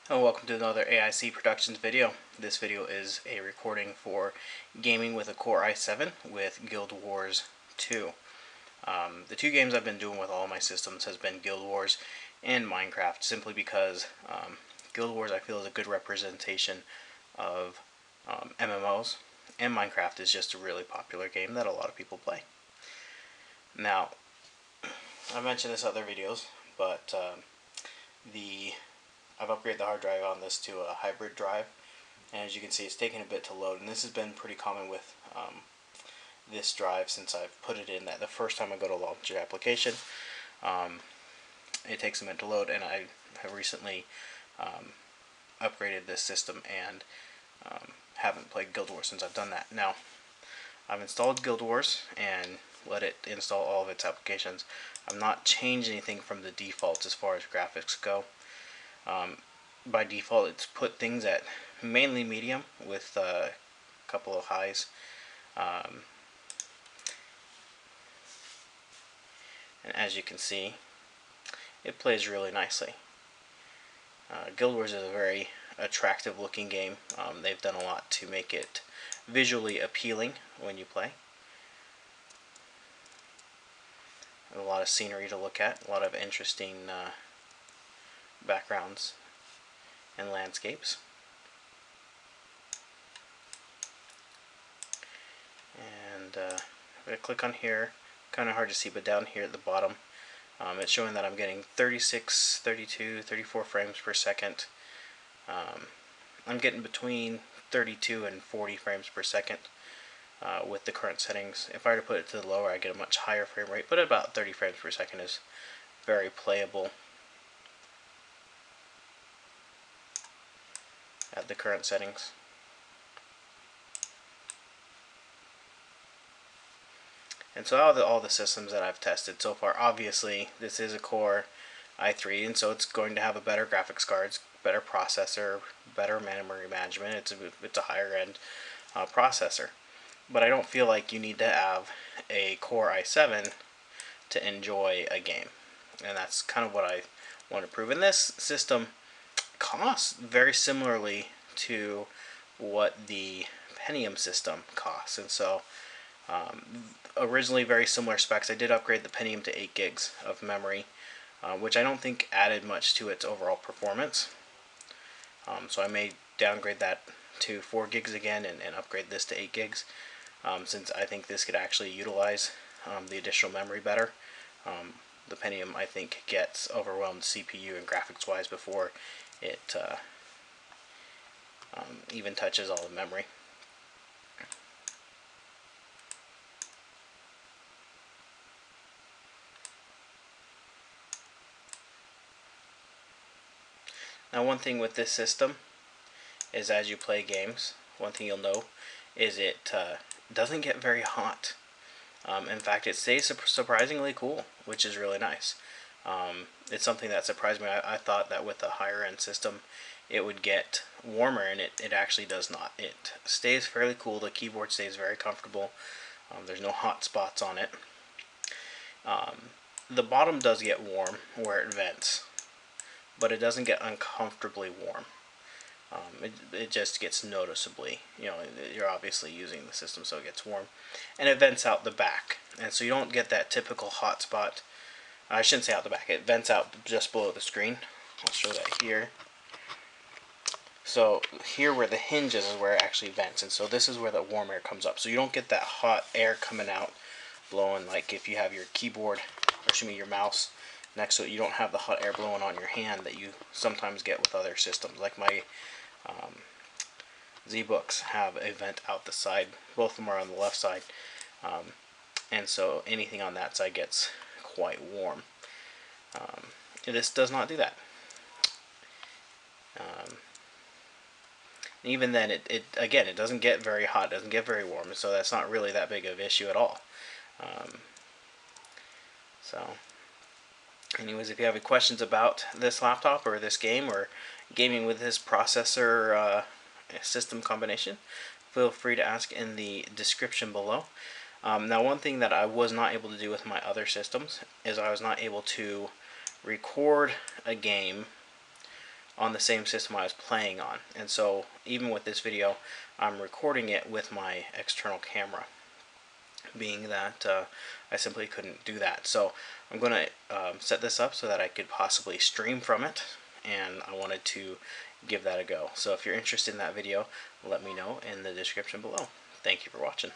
Hello, welcome to another AIC Productions video. This video is a recording for gaming with a Core i7 with Guild Wars 2. The two games I've been doing with all my systems has been Guild Wars and Minecraft, simply because Guild Wars I feel is a good representation of MMOs, and Minecraft is just a really popular game that a lot of people play. Now, I mentioned this in other videos, but I've upgraded the hard drive on this to a hybrid drive, and as you can see, it's taking a bit to load, and this has been pretty common with this drive since I've put it in. That the first time I go to launch your application, it takes a minute to load, and I have recently upgraded this system and haven't played Guild Wars since I've done that. Now, I've installed Guild Wars and let it install all of its applications. I've not changed anything from the defaults as far as graphics go. By default, it's put things at mainly medium with a couple of highs. And as you can see, it plays really nicely. Guild Wars is a very attractive looking game. They've done a lot to make it visually appealing when you play. A lot of scenery to look at, a lot of interesting backgrounds and landscapes. And if I click on here, kind of hard to see, but down here at the bottom, it's showing that I'm getting 36, 32, 34 frames per second. I'm getting between 32 and 40 frames per second with the current settings. If I were to put it to the lower, I get a much higher frame rate, but about 30 frames per second is very playable at the current settings. And so out of all the systems that I've tested so far, obviously this is a Core i3, and so it's going to have a better graphics card, better processor, better memory management. It's a higher end processor. But I don't feel like you need to have a Core i7 to enjoy a game. And that's kind of what I want to prove. And this system costs very similarly to what the Pentium system costs. And so originally very similar specs. I did upgrade the Pentium to 8 gigs of memory, which I don't think added much to its overall performance. So I may downgrade that to 4 gigs again and upgrade this to 8 gigs, since I think this could actually utilize the additional memory better. The Pentium, I think, gets overwhelmed CPU and graphics wise before it even touches all the memory. Now, one thing with this system is, as you play games, one thing you'll know is it doesn't get very hot. In fact, it stays surprisingly cool, which is really nice. It's something that surprised me. I thought that with a higher end system it would get warmer, and it actually does not. It stays fairly cool. The keyboard stays very comfortable. There's no hot spots on it. The bottom does get warm where it vents, but it doesn't get uncomfortably warm. It just gets noticeably, you're obviously using the system, so it gets warm. And it vents out the back, and so you don't get that typical hot spot. I shouldn't say out the back, it vents out just below the screen. I'll show that here. So here where the hinge is where it actually vents, and so this is where the warm air comes up. So you don't get that hot air coming out, blowing, like if you have your keyboard, or excuse me, your mouse next to it. You don't have the hot air blowing on your hand that you sometimes get with other systems. Like my Z-Books have a vent out the side. Both of them are on the left side, and so anything on that side gets quite warm. This does not do that. Even then, it again, it doesn't get very hot, it doesn't get very warm, so that's not really that big of an issue at all. Anyways, if you have any questions about this laptop or this game or gaming with this processor system combination, feel free to ask in the description below. Now, one thing that I was not able to do with my other systems is I was not able to record a game on the same system I was playing on. And so even with this video, I'm recording it with my external camera, being that I simply couldn't do that. So I'm going to set this up so that I could possibly stream from it, and I wanted to give that a go. So if you're interested in that video, let me know in the description below. Thank you for watching.